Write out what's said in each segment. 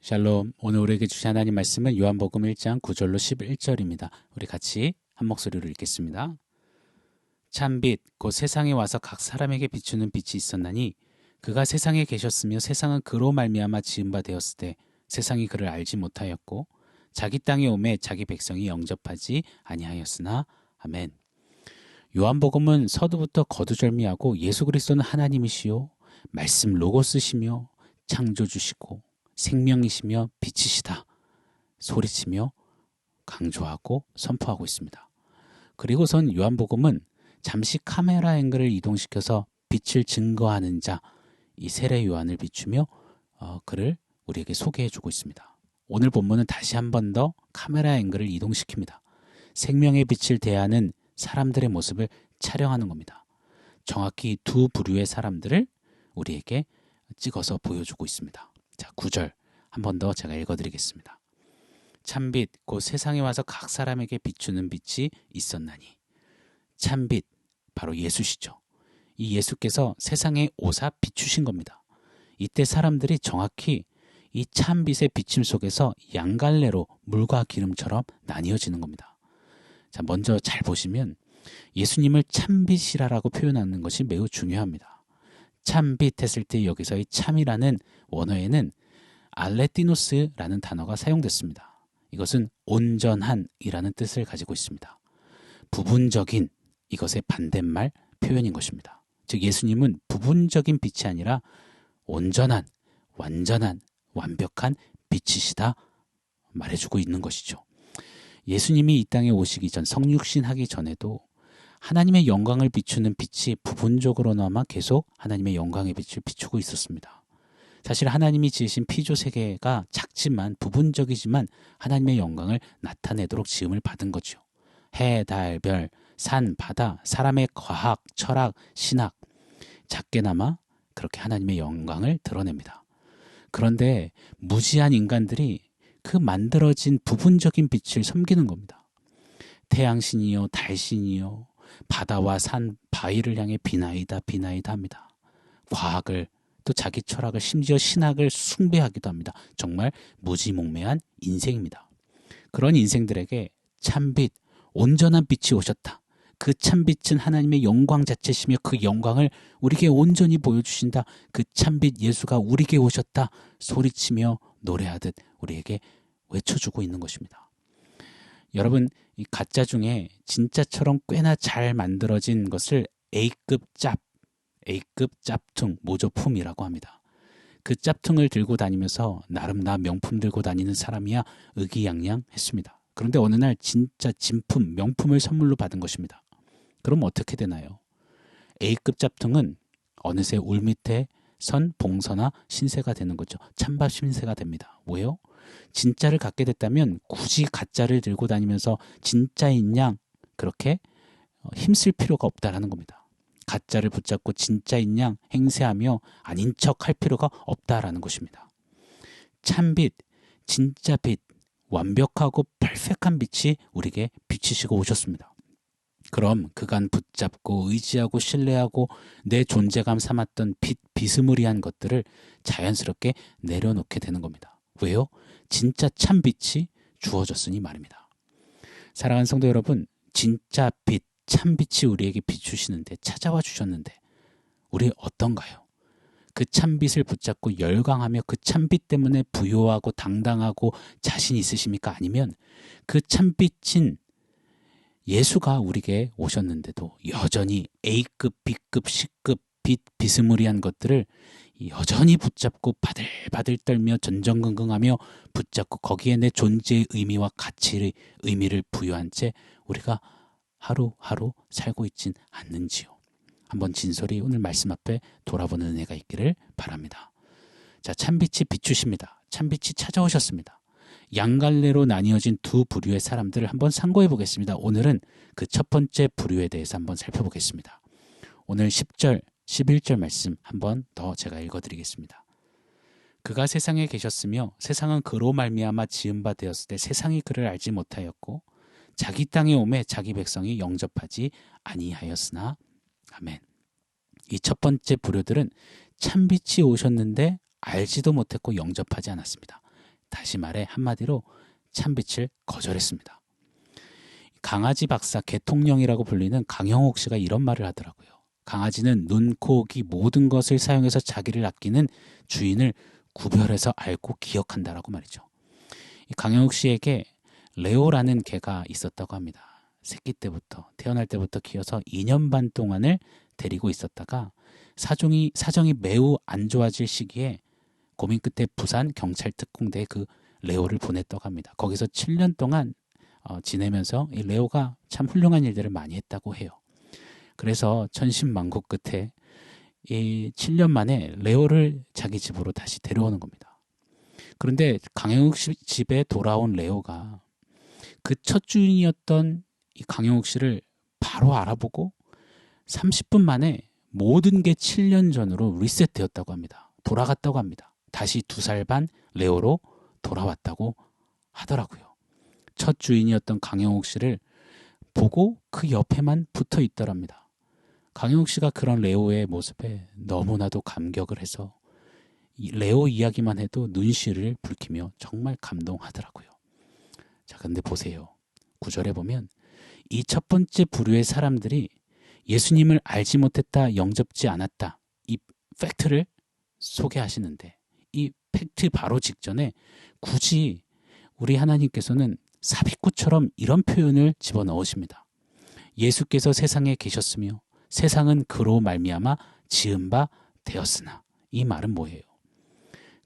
샬롬. 오늘 우리에게 주신 하나님 말씀은 요한복음 1장 9절로 11절입니다. 우리 같이 한 목소리로 읽겠습니다. 참빛 곧 세상에 와서 각 사람에게 비추는 빛이 있었나니 그가 세상에 계셨으며 세상은 그로 말미암아 지은 바 되었을 때 세상이 그를 알지 못하였고 자기 땅에 오매 자기 백성이 영접하지 아니하였으나. 아멘. 요한복음은 서두부터 거두절미하고 예수 그리스도는 하나님이시요 말씀 로고스시며 창조주시고 생명이시며 빛이시다 소리치며 강조하고 선포하고 있습니다. 그리고선 요한복음은 잠시 카메라 앵글을 이동시켜서 빛을 증거하는 자, 이 세례 요한을 비추며 그를 우리에게 소개해주고 있습니다. 오늘 본문은 다시 한 번 더 카메라 앵글을 이동시킵니다. 생명의 빛을 대하는 사람들의 모습을 촬영하는 겁니다. 정확히 두 부류의 사람들을 우리에게 찍어서 보여주고 있습니다. 자, 9절 한 번 더 제가 읽어드리겠습니다. 참빛 곧 세상에 와서 각 사람에게 비추는 빛이 있었나니. 참빛 바로 예수시죠. 이 예수께서 세상에 오사 비추신 겁니다. 이때 사람들이 정확히 이 참빛의 비침 속에서 양갈래로 물과 기름처럼 나뉘어지는 겁니다. 자, 먼저 잘 보시면 예수님을 참빛이라고 표현하는 것이 매우 중요합니다. 참빛 했을 때 여기서의 참이라는 원어에는 알레티노스라는 단어가 사용됐습니다. 이것은 온전한이라는 뜻을 가지고 있습니다. 부분적인 이것의 반대말 표현인 것입니다. 즉 예수님은 부분적인 빛이 아니라 온전한, 완전한, 완벽한 빛이시다 말해주고 있는 것이죠. 예수님이 이 땅에 오시기 전, 성육신하기 전에도 하나님의 영광을 비추는 빛이 부분적으로나마 계속 하나님의 영광의 빛을 비추고 있었습니다. 사실 하나님이 지으신 피조 세계가 작지만 부분적이지만 하나님의 영광을 나타내도록 지음을 받은 거죠. 해, 달, 별, 산, 바다, 사람의 과학, 철학, 신학 작게나마 그렇게 하나님의 영광을 드러냅니다. 그런데 무지한 인간들이 그 만들어진 부분적인 빛을 섬기는 겁니다. 태양신이요, 달신이요, 바다와 산, 바위를 향해 비나이다 비나이다 합니다. 과학을 또 자기 철학을 심지어 신학을 숭배하기도 합니다. 정말 무지몽매한 인생입니다. 그런 인생들에게 참빛, 온전한 빛이 오셨다. 그 참빛은 하나님의 영광 자체시며 그 영광을 우리에게 온전히 보여주신다. 그 참빛 예수가 우리에게 오셨다. 소리치며 노래하듯 우리에게 외쳐주고 있는 것입니다. 여러분, 이 가짜 중에 진짜처럼 꽤나 잘 만들어진 것을 A급 짭퉁, 모조품이라고 합니다. 그 짭퉁을 들고 다니면서 나름 나 명품 들고 다니는 사람이야 의기양양했습니다. 그런데 어느 날 진짜 진품, 명품을 선물로 받은 것입니다. 그럼 어떻게 되나요? A급 짭퉁은 어느새 울밑에 선 봉선화 신세가 되는 거죠. 찬밥 신세가 됩니다. 왜요? 진짜를 갖게 됐다면 굳이 가짜를 들고 다니면서 진짜인 양 그렇게 힘쓸 필요가 없다라는 겁니다. 가짜를 붙잡고 진짜인 양 행세하며 아닌 척 할 필요가 없다라는 것입니다. 참빛, 진짜 빛, 완벽하고 퍼펙트한 빛이 우리에게 비치시고 오셨습니다. 그럼 그간 붙잡고 의지하고 신뢰하고 내 존재감 삼았던 비스무리한 것들을 자연스럽게 내려놓게 되는 겁니다. 왜요? 진짜 참빛이 주어졌으니 말입니다. 사랑하는 성도 여러분, 진짜 빛, 참빛이 우리에게 비추시는데 찾아와 주셨는데 우리 어떤가요? 그 참빛을 붙잡고 열광하며 그 참빛 때문에 부요하고 당당하고 자신 있으십니까? 아니면 그 참빛인 예수가 우리에게 오셨는데도 여전히 A급, B급, C급 빛 비스무리한 것들을 여전히 붙잡고 바들바들 떨며 전전긍긍하며 붙잡고 거기에 내 존재의 의미와 가치의 의미를 부여한 채 우리가 하루하루 살고 있진 않는지요. 한번 진솔히 오늘 말씀 앞에 돌아보는 은혜가 있기를 바랍니다. 자, 참빛이 비추십니다. 참빛이 찾아오셨습니다. 양갈래로 나뉘어진 두 부류의 사람들을 한번 상고해 보겠습니다. 오늘은 그 첫 번째 부류에 대해서 한번 살펴보겠습니다. 오늘 10절, 11절 말씀 한번 더 제가 읽어드리겠습니다. 그가 세상에 계셨으며 세상은 그로 말미암아 지은 바 되었을 때 세상이 그를 알지 못하였고 자기 땅에 오매 자기 백성이 영접하지 아니하였으나. 아멘. 이 첫 번째 부류들은 참빛이 오셨는데 알지도 못했고 영접하지 않았습니다. 다시 말해 한마디로 참빛을 거절했습니다. 강아지 박사 개통령이라고 불리는 강영옥 씨가 이런 말을 하더라고요. 강아지는 눈, 코, 귀 모든 것을 사용해서 자기를 아끼는 주인을 구별해서 알고 기억한다라고 말이죠. 강영욱 씨에게 레오라는 개가 있었다고 합니다. 새끼 때부터 태어날 때부터 키워서 2년 반 동안을 데리고 있었다가 사정이 매우 안 좋아질 시기에 고민 끝에 부산 경찰특공대에 그 레오를 보냈다고 합니다. 거기서 7년 동안 지내면서 이 레오가 참 훌륭한 일들을 많이 했다고 해요. 그래서 천신만고 끝에 이 7년 만에 레오를 자기 집으로 다시 데려오는 겁니다. 그런데 강영욱 씨 집에 돌아온 레오가 그 첫 주인이었던 이 강영욱 씨를 바로 알아보고 30분 만에 모든 게 7년 전으로 리셋되었다고 합니다. 돌아갔다고 합니다. 다시 2살 반 레오로 돌아왔다고 하더라고요. 첫 주인이었던 강영욱 씨를 보고 그 옆에만 붙어 있더랍니다. 강영욱 씨가 그런 레오의 모습에 너무나도 감격을 해서 레오 이야기만 해도 눈시를 붉히며 정말 감동하더라고요. 자, 근데 보세요. 9절에 보면 이 첫 번째 부류의 사람들이 예수님을 알지 못했다, 영접지 않았다, 이 팩트를 소개하시는데 이 팩트 바로 직전에 굳이 우리 하나님께서는 삽입구처럼 이런 표현을 집어넣으십니다. 예수께서 세상에 계셨으며 세상은 그로 말미암아 지은 바 되었으나. 이 말은 뭐예요?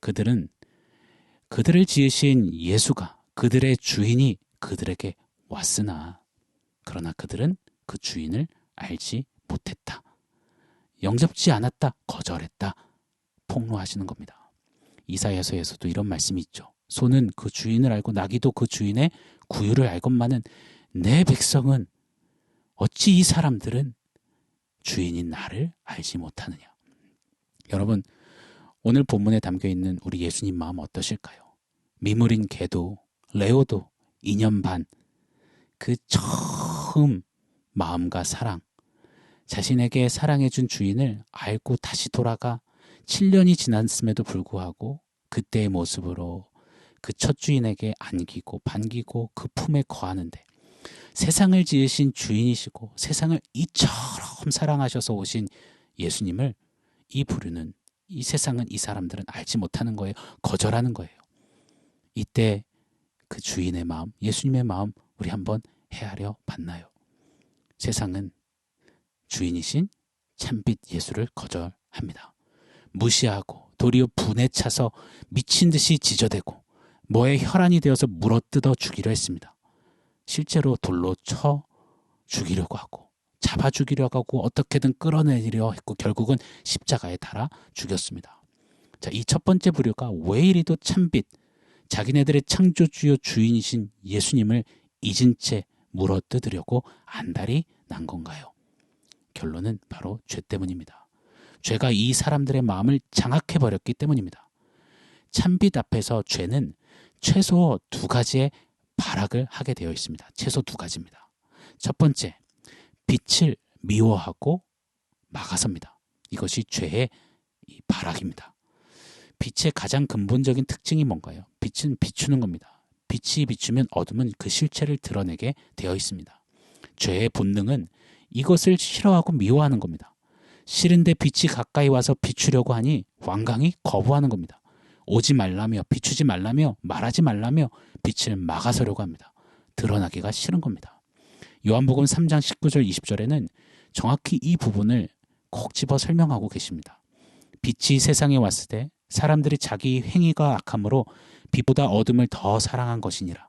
그들을 지으신 예수가, 그들의 주인이 그들에게 왔으나 그러나 그들은 그 주인을 알지 못했다. 영접지 않았다. 거절했다. 폭로하시는 겁니다. 이사야서에서도 이런 말씀이 있죠. 소는 그 주인을 알고 나귀도 그 주인의 구유를 알건만은 내 백성은 어찌 이 사람들은 주인인 나를 알지 못하느냐. 여러분, 오늘 본문에 담겨있는 우리 예수님 마음 어떠실까요? 미물인 개도 레오도 2년 반 그 처음 마음과 사랑, 자신에게 사랑해준 주인을 알고 다시 돌아가 7년이 지났음에도 불구하고 그때의 모습으로 그 첫 주인에게 안기고 반기고 그 품에 거하는데 세상을 지으신 주인이시고 세상을 이처럼 사랑하셔서 오신 예수님을 이 부류는, 이 세상은, 이 사람들은 알지 못하는 거예요. 거절하는 거예요. 이때 그 주인의 마음, 예수님의 마음 우리 한번 헤아려 봤나요? 세상은 주인이신 참빛 예수를 거절합니다. 무시하고 도리어 분에 차서 미친 듯이 지저대고 뭐에 혈안이 되어서 물어뜯어 죽이려 했습니다. 실제로 돌로 쳐 죽이려고 하고 잡아 죽이려고 하고 어떻게든 끌어내리려 했고 결국은 십자가에 달아 죽였습니다. 자, 이 첫 번째 부류가 왜 이리도 참빛, 자기네들의 창조주요 주인이신 예수님을 잊은 채 물어뜯으려고 안달이 난 건가요? 결론은 바로 죄 때문입니다. 죄가 이 사람들의 마음을 장악해버렸기 때문입니다. 참빛 앞에서 죄는 최소 2가지의 발악을 하게 되어 있습니다. 최소 2가지입니다. 첫 번째, 빛을 미워하고 막아섭니다. 이것이 죄의 발악입니다. 빛의 가장 근본적인 특징이 뭔가요? 빛은 비추는 겁니다. 빛이 비추면 어둠은 그 실체를 드러내게 되어 있습니다. 죄의 본능은 이것을 싫어하고 미워하는 겁니다. 싫은데 빛이 가까이 와서 비추려고 하니 완강히 거부하는 겁니다. 오지 말라며, 비추지 말라며, 말하지 말라며 빛을 막아서려고 합니다. 드러나기가 싫은 겁니다. 요한복음 3장 19절 20절에는 정확히 이 부분을 콕 집어 설명하고 계십니다. 빛이 세상에 왔을 때 사람들이 자기 행위가 악함으로 빛보다 어둠을 더 사랑한 것이니라.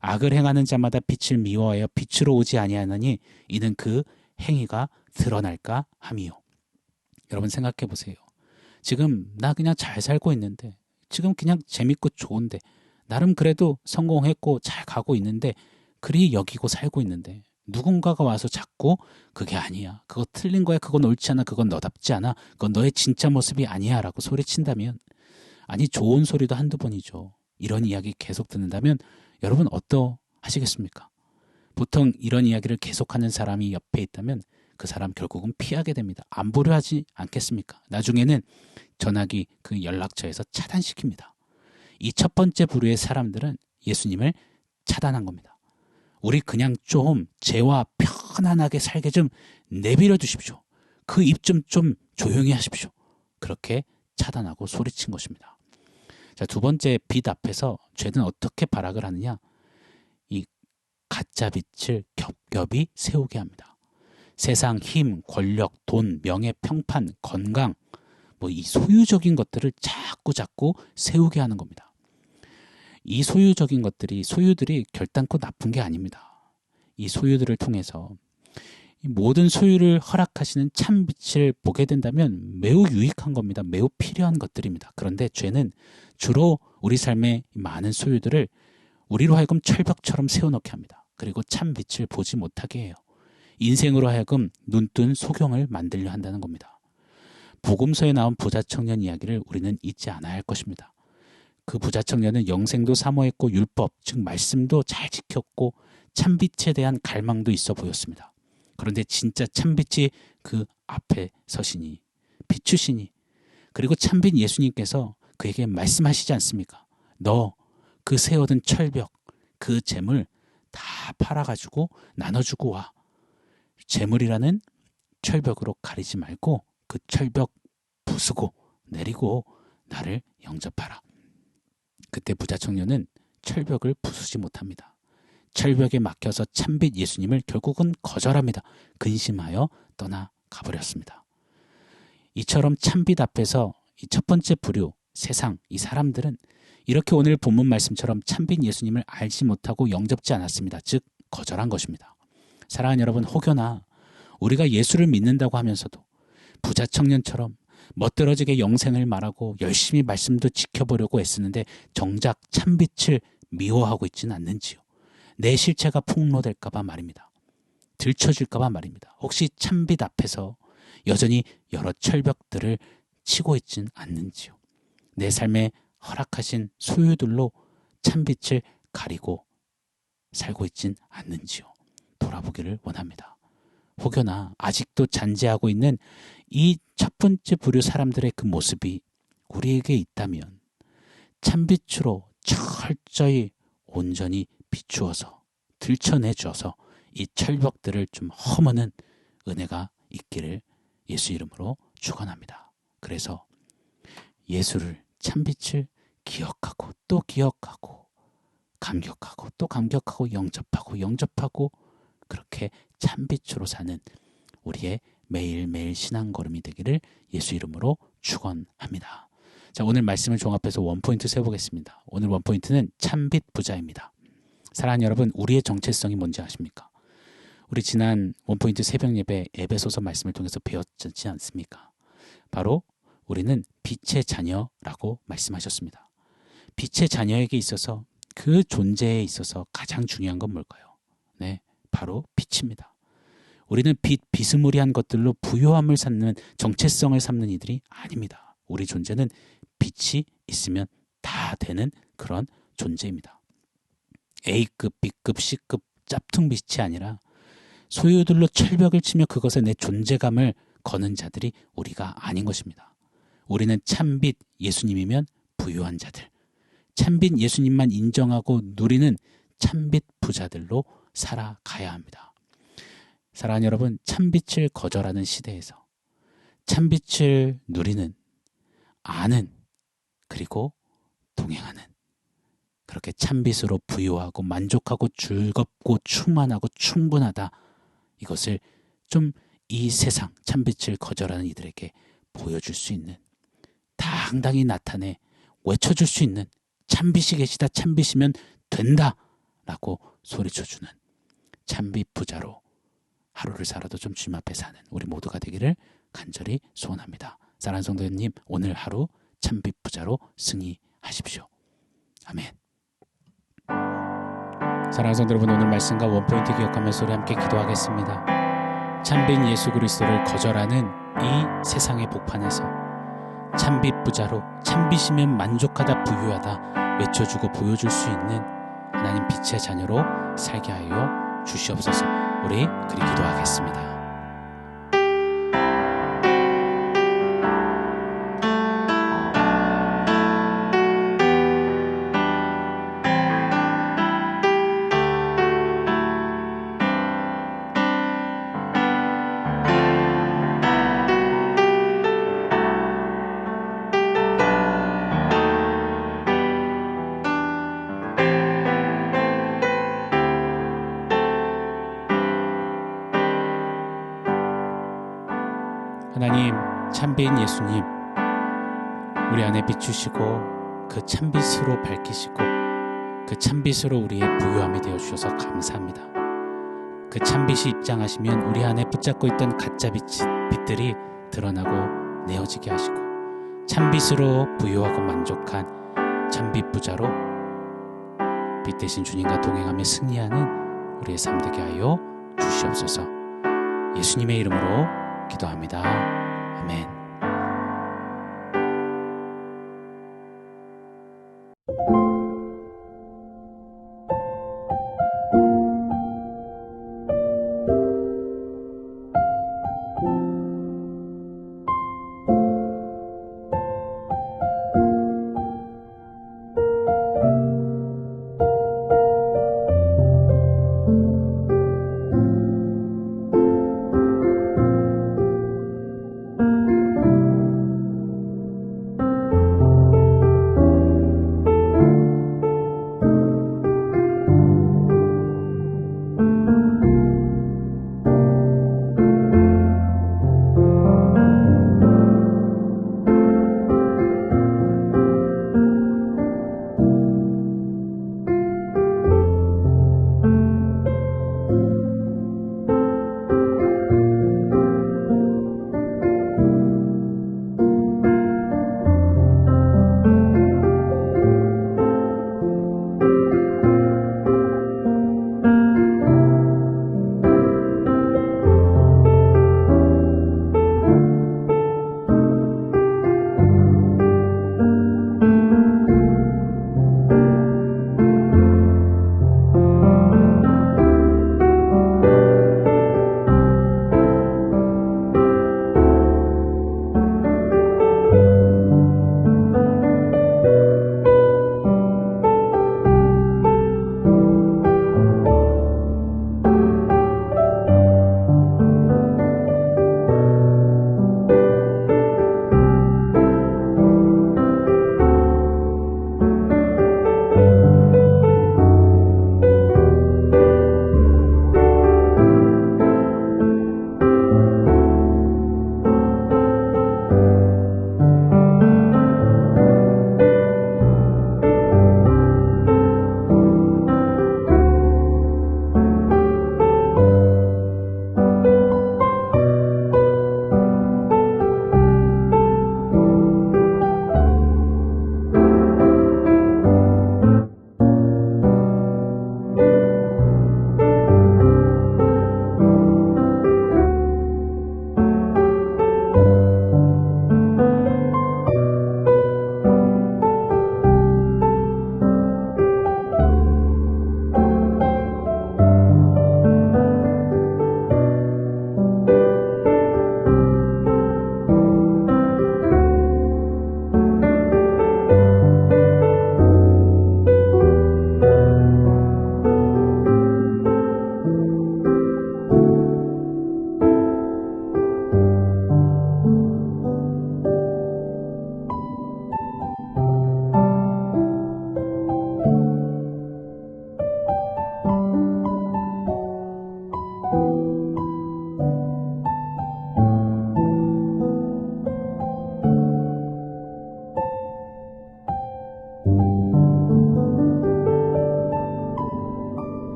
악을 행하는 자마다 빛을 미워하여 빛으로 오지 아니하느니 이는 그 행위가 드러날까 함이요. 여러분 생각해 보세요. 지금 나 그냥 잘 살고 있는데, 지금 그냥 재밌고 좋은데, 나름 그래도 성공했고 잘 가고 있는데, 그리 여기고 살고 있는데 누군가가 와서 자꾸 그게 아니야, 그거 틀린 거야, 그건 옳지 않아, 그건 너답지 않아, 그건 너의 진짜 모습이 아니야 라고 소리친다면, 아니 좋은 소리도 한두 번이죠. 이런 이야기 계속 듣는다면 여러분 어떠하시겠습니까? 보통 이런 이야기를 계속하는 사람이 옆에 있다면 그 사람 결국은 피하게 됩니다. 안 보려 하지 않겠습니까? 나중에는 전화기 그 연락처에서 차단시킵니다. 이 첫 번째 부류의 사람들은 예수님을 차단한 겁니다. 우리 그냥 좀 죄와 편안하게 살게 좀 내버려 두십시오. 그 입 좀 조용히 하십시오. 그렇게 차단하고 소리친 것입니다. 자, 두 번째 빛 앞에서 죄는 어떻게 발악을 하느냐? 이 가짜 빛을 겹겹이 세우게 합니다. 세상, 힘, 권력, 돈, 명예, 평판, 건강, 이 소유적인 것들을 자꾸 세우게 하는 겁니다. 이 소유들이 결단코 나쁜 게 아닙니다. 이 소유들을 통해서 모든 소유를 허락하시는 참 빛을 보게 된다면 매우 유익한 겁니다. 매우 필요한 것들입니다. 그런데 죄는 주로 우리 삶의 많은 소유들을 우리로 하여금 철벽처럼 세워놓게 합니다. 그리고 참 빛을 보지 못하게 해요. 인생으로 하여금 눈뜬 소경을 만들려 한다는 겁니다. 복음서에 나온 부자 청년 이야기를 우리는 잊지 않아야 할 것입니다. 그 부자 청년은 영생도 사모했고 율법, 즉 말씀도 잘 지켰고 참빛에 대한 갈망도 있어 보였습니다. 그런데 진짜 참빛이 그 앞에 서시니, 비추시니, 그리고 참빛 예수님께서 그에게 말씀하시지 않습니까? 너 그 세워둔 철벽, 그 재물 다 팔아가지고 나눠주고 와. 재물이라는 철벽으로 가리지 말고 그 철벽 부수고 내리고 나를 영접하라. 그때 부자 청년은 철벽을 부수지 못합니다. 철벽에 막혀서 참빛 예수님을 결국은 거절합니다. 근심하여 떠나가버렸습니다. 이처럼 참빛 앞에서 이 첫 번째 부류, 세상, 이 사람들은 이렇게 오늘 본문 말씀처럼 참빛 예수님을 알지 못하고 영접지 않았습니다. 즉 거절한 것입니다. 사랑하는 여러분, 혹여나 우리가 예수를 믿는다고 하면서도 부자 청년처럼 멋들어지게 영생을 말하고 열심히 말씀도 지켜보려고 애쓰는데 정작 참빛을 미워하고 있지는 않는지요. 내 실체가 폭로될까 봐 말입니다. 들춰질까 봐 말입니다. 혹시 참빛 앞에서 여전히 여러 철벽들을 치고 있지는 않는지요. 내 삶에 허락하신 소유들로 참빛을 가리고 살고 있진 않는지요. 돌아보기를 원합니다. 혹여나 아직도 잔재하고 있는 이 첫 번째 부류 사람들의 그 모습이 우리에게 있다면 참빛으로 철저히 온전히 비추어서 들춰내 주어서 이 철벽들을 좀 허무는 은혜가 있기를 예수 이름으로 축원합니다. 그래서 예수를 참빛을 기억하고 또 기억하고 감격하고 또 감격하고 영접하고 그렇게 참빛으로 사는 우리의 매일매일 신앙걸음이 되기를 예수 이름으로 축원합니다. 자, 오늘 말씀을 종합해서 원포인트 세워보겠습니다. 오늘 원포인트는 참빛 부자입니다. 사랑하는 여러분, 우리의 정체성이 뭔지 아십니까? 우리 지난 원포인트 새벽 예배 에베소서 말씀을 통해서 배웠지 않습니까? 바로 우리는 빛의 자녀라고 말씀하셨습니다. 빛의 자녀에게 있어서 그 존재에 있어서 가장 중요한 건 뭘까요? 네, 바로 빛입니다. 우리는 비스무리한 것들로 부요함을 삼는 정체성을 삼는 이들이 아닙니다. 우리 존재는 빛이 있으면 다 되는 그런 존재입니다. A급, B급, C급 짭퉁 빛이 아니라 소유들로 철벽을 치며 그것에 내 존재감을 거는 자들이 우리가 아닌 것입니다. 우리는 참빛 예수님이면 부유한 자들, 참빛 예수님만 인정하고 누리는 참빛 부자들로 살아가야 합니다. 사랑하는 여러분, 참빛을 거절하는 시대에서 참빛을 누리는, 아는, 그리고 동행하는, 그렇게 참빛으로 부유하고 만족하고 즐겁고 충만하고 충분하다, 이것을 좀 이 세상 참빛을 거절하는 이들에게 보여줄 수 있는, 당당히 나타내 외쳐줄 수 있는, 참빛이 계시다, 참빛이면 된다 라고 소리쳐주는 참빛 부자로 하루를 살아도 좀 주님 앞에 사는 우리 모두가 되기를 간절히 소원합니다. 사랑하는 성도님, 오늘 하루 참빛 부자로 승리하십시오. 아멘. 사랑하는 성도 여러분, 오늘 말씀과 원포인트 기억하면서 우리 함께 기도하겠습니다. 참빛 예수 그리스도를 거절하는 이 세상의 복판에서 참빛 부자로 참빛이면 만족하다 부유하다 외쳐주고 보여줄 수 있는 하나님 빛의 자녀로 살게 하여 주시옵소서. 우리 그리 기도하겠습니다. 하나님, 참빛 예수님, 우리 안에 비추시고 그 참빛으로 밝히시고 그 참빛으로 우리의 부유함이 되어주셔서 감사합니다. 그 참빛이 입장하시면 우리 안에 붙잡고 있던 가짜 빛들이 드러나고 내어지게 하시고 참빛으로 부유하고 만족한 참빛 부자로 빛 대신 주님과 동행하며 승리하는 우리의 삶 되게 하여 주시옵소서. 예수님의 이름으로 기도합니다. 아멘.